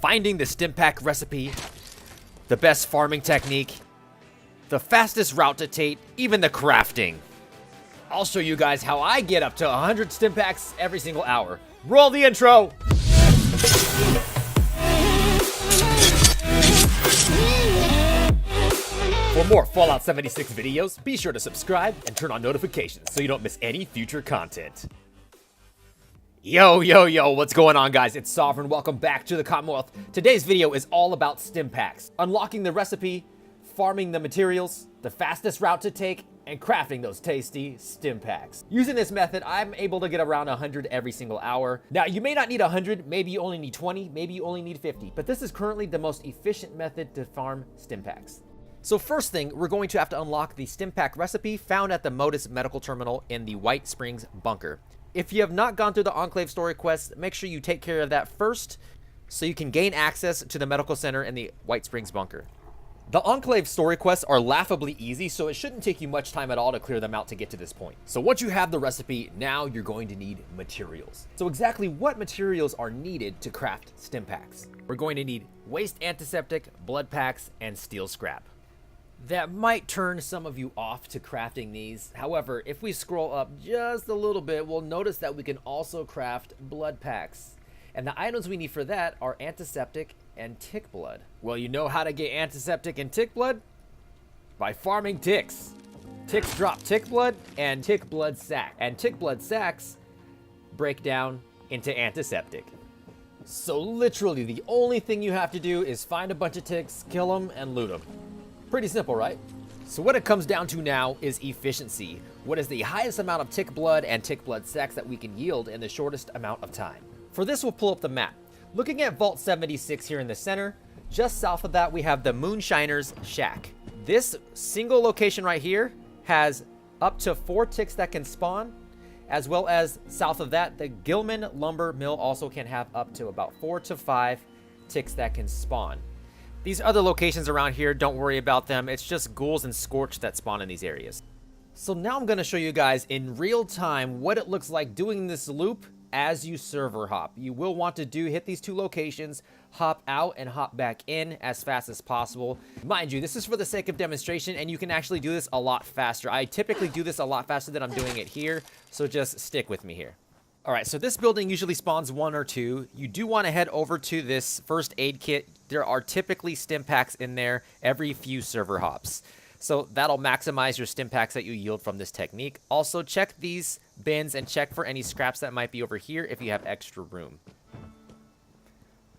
finding the Stimpak recipe, the best farming technique, the fastest route to Tate, even the crafting. I'll show you guys how I get up to 100 Stimpaks every single hour. Roll the intro! For more Fallout 76 videos, be sure to subscribe and turn on notifications so you don't miss any future content. Yo, what's going on, guys? It's Sovereign. Welcome back to the Commonwealth. Today's video is all about Stimpaks. Unlocking the recipe, farming the materials, the fastest route to take, and crafting those tasty Stimpaks. Using this method, I'm able to get around 100 every single hour. Now, you may not need 100, maybe you only need 20, maybe you only need 50, but this is currently the most efficient method to farm Stimpaks. So first thing, we're going to have to unlock the Stimpak recipe found at the Modus Medical Terminal in the White Springs bunker. If you have not gone through the Enclave story quest, make sure you take care of that first so you can gain access to the medical center in the White Springs bunker. The Enclave story quests are laughably easy, so it shouldn't take you much time at all to clear them out to get to this point. So once you have the recipe, now you're going to need materials. So exactly what materials are needed to craft Stimpaks? We're going to need waste antiseptic, blood packs, and steel scrap. That might turn some of you off to crafting these. However, if we scroll up just a little bit, we'll notice that we can also craft blood packs. And the items we need for that are antiseptic and tick blood. Well, you know how to get antiseptic and tick blood? By farming ticks. Ticks drop tick blood and tick blood sac. And tick blood sacs break down into antiseptic. So literally the only thing you have to do is find a bunch of ticks, kill them, and loot them. Pretty simple, right? So what it comes down to now is efficiency. What is the highest amount of tick blood and tick blood sacs that we can yield in the shortest amount of time? For this, we'll pull up the map. Looking at Vault 76 here in the center, just south of that, we have the Moonshiner's Shack. This single location right here has up to 4 ticks that can spawn, as well as south of that, the Gilman Lumber Mill also can have up to about 4 to 5 ticks that can spawn. These other locations around here, don't worry about them. It's just ghouls and scorch that spawn in these areas. So now I'm going to show you guys in real time what it looks like doing this loop as you server hop. You will want to hit these 2 locations, hop out and hop back in as fast as possible. Mind you, this is for the sake of demonstration, and you can actually do this a lot faster. I typically do this a lot faster than I'm doing it here, so just stick with me here. Alright, so this building usually spawns 1 or 2. You do want to head over to this first aid kit. There are typically Stimpaks in there every few server hops. So that'll maximize your Stimpaks that you yield from this technique. Also, check these bins and check for any scraps that might be over here if you have extra room.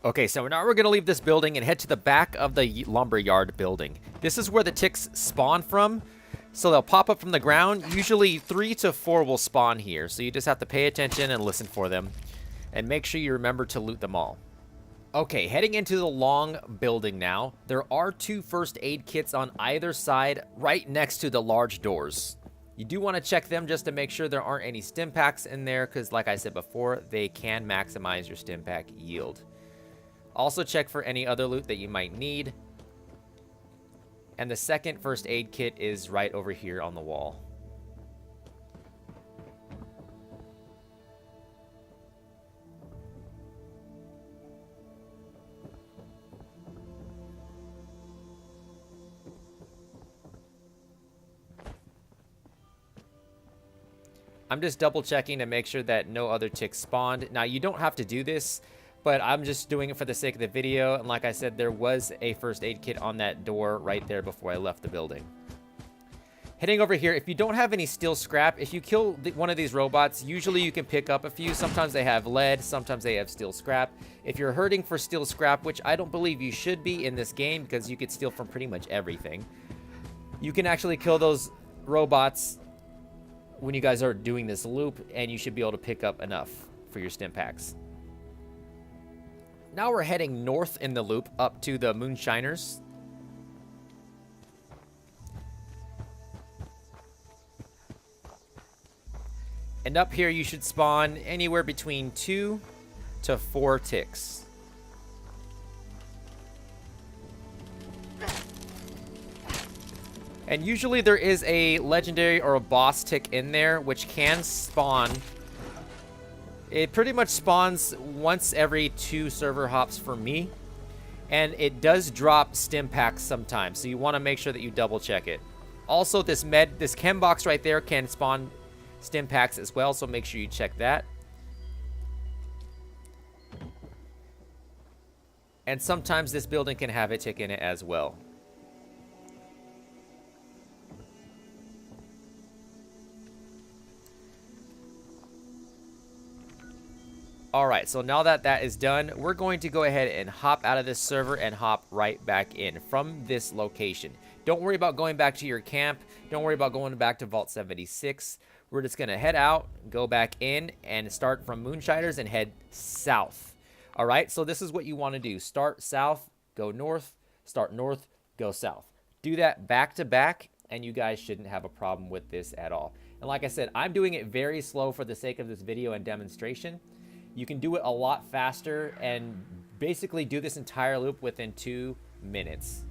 Okay, so now we're going to leave this building and head to the back of the lumberyard building. This is where the ticks spawn from. So they'll pop up from the ground. Usually 3 to 4 will spawn here. So you just have to pay attention and listen for them. And make sure you remember to loot them all. Okay, heading into the long building now. There are 2 first aid kits on either side right next to the large doors. You do want to check them just to make sure there aren't any Stimpaks in there, because like I said before, they can maximize your Stimpak yield. Also check for any other loot that you might need. And the second first aid kit is right over here on the wall. I'm just double checking to make sure that no other ticks spawned. Now, you don't have to do this, but I'm just doing it for the sake of the video. And like I said, there was a first aid kit on that door right there before I left the building. Heading over here, if you don't have any steel scrap, if you kill one of these robots, usually you can pick up a few. Sometimes they have lead, sometimes they have steel scrap. If you're hurting for steel scrap, which I don't believe you should be in this game because you could steal from pretty much everything, you can actually kill those robots when you guys are doing this loop, and you should be able to pick up enough for your Stimpaks. Now we're heading north in the loop up to the Moonshiners. And up here you should spawn anywhere between 2 to 4 ticks. And usually there is a legendary or a boss tick in there, which can spawn. It pretty much spawns once every 2 server hops for me. And it does drop Stimpaks sometimes, so you want to make sure that you double check it. Also, this chem box right there can spawn Stimpaks as well, so make sure you check that. And sometimes this building can have a tick in it as well. Alright, so now that that is done, we're going to go ahead and hop out of this server and hop right back in from this location. Don't worry about going back to your camp. Don't worry about going back to Vault 76. We're just going to head out, go back in, and start from Moonshiners and head south. Alright, so this is what you want to do. Start south, go north, start north, go south. Do that back to back, and you guys shouldn't have a problem with this at all. And like I said, I'm doing it very slow for the sake of this video and demonstration. You can do it a lot faster and basically do this entire loop within 2 minutes.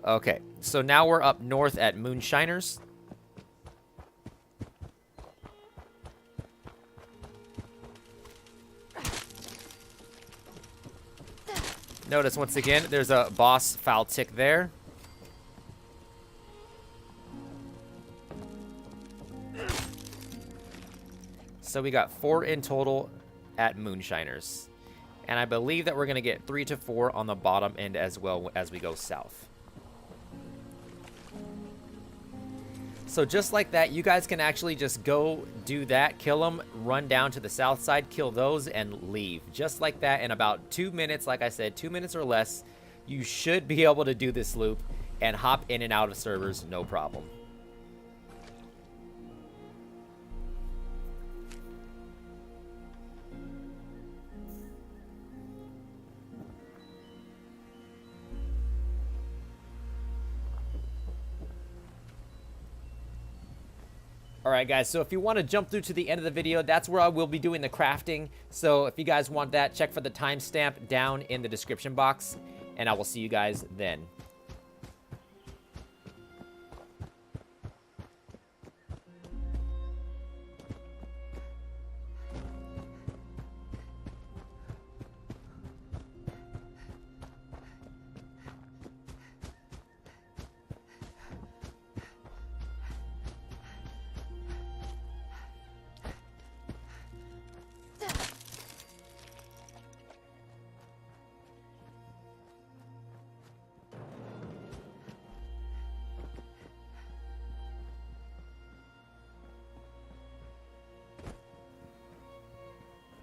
Okay, so now we're up north at Moonshiners. Notice once again, there's a boss foul tick there. So we got 4 in total at Moonshiners. And I believe that we're going to get 3 to 4 on the bottom end as well as we go south. So just like that, you guys can actually just go do that, kill them, run down to the south side, kill those, and leave. Just like that in about 2 minutes, like I said, 2 minutes or less, you should be able to do this loop and hop in and out of servers, no problem. Alright guys, so if you want to jump through to the end of the video, that's where I will be doing the crafting. So if you guys want that, check for the timestamp down in the description box, and I will see you guys then.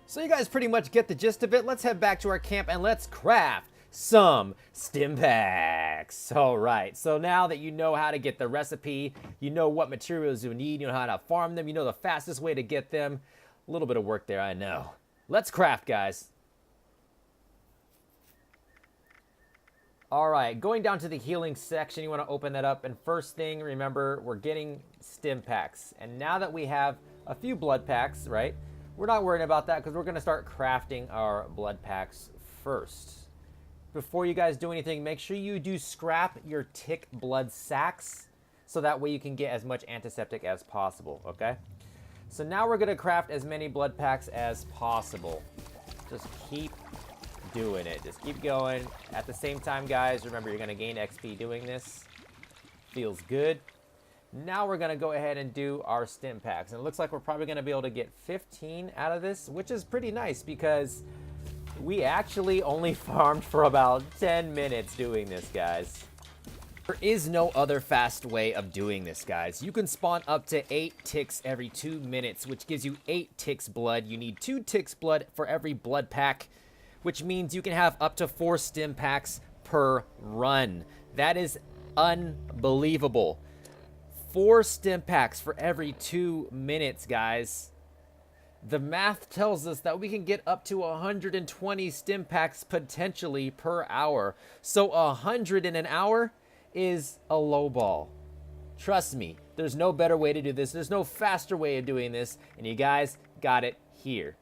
So you guys pretty much get the gist of it. Let's head back to our camp and let's craft some Stimpaks. All right, so now that you know how to get the recipe, you know what materials you need, you know how to farm them, you know the fastest way to get them. A little bit of work there, I know. Let's craft, guys. All right, going down to the healing section, you want to open that up. And first thing, remember, we're getting Stimpaks. And now that we have a few blood packs, right? We're not worrying about that because we're going to start crafting our blood packs first. Before you guys do anything, make sure you do scrap your tick blood sacks so that way you can get as much antiseptic as possible, okay? So now we're going to craft as many blood packs as possible. Just keep doing it. Just keep going. At the same time, guys, remember you're going to gain XP doing this. Feels good. Now we're going to go ahead and do our Stimpaks. And it looks like we're probably going to be able to get 15 out of this, which is pretty nice because we actually only farmed for about 10 minutes doing this, guys. There is no other fast way of doing this, guys. You can spawn up to 8 ticks every 2 minutes, which gives you 8 ticks blood. You need 2 ticks blood for every blood pack, which means you can have up to 4 Stimpaks per run. That is unbelievable. 4 Stimpaks for every 2 minutes, guys. The math tells us that we can get up to 120 Stimpaks potentially per hour. So 100 in an hour is a low ball. Trust me, there's no better way to do this. There's no faster way of doing this, and you guys got it here.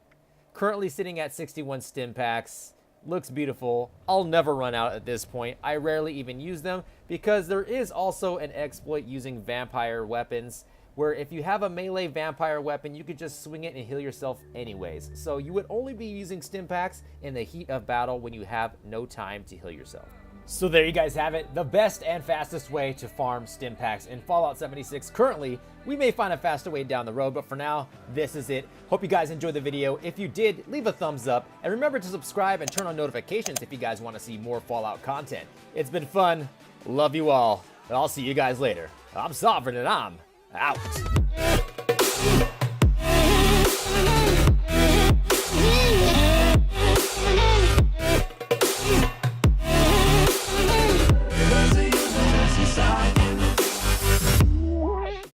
Currently sitting at 61 Stimpaks. Looks beautiful. I'll never run out at this point. I rarely even use them because there is also an exploit using vampire weapons, where if you have a melee vampire weapon, you could just swing it and heal yourself anyways. So you would only be using Stimpaks in the heat of battle when you have no time to heal yourself. So there you guys have it, the best and fastest way to farm Stimpaks in Fallout 76 currently. We may find a faster way down the road, but for now, this is it. Hope you guys enjoyed the video. If you did, leave a thumbs up, and remember to subscribe and turn on notifications if you guys want to see more Fallout content. It's been fun, love you all, and I'll see you guys later. I'm Sovereign, and I'm out.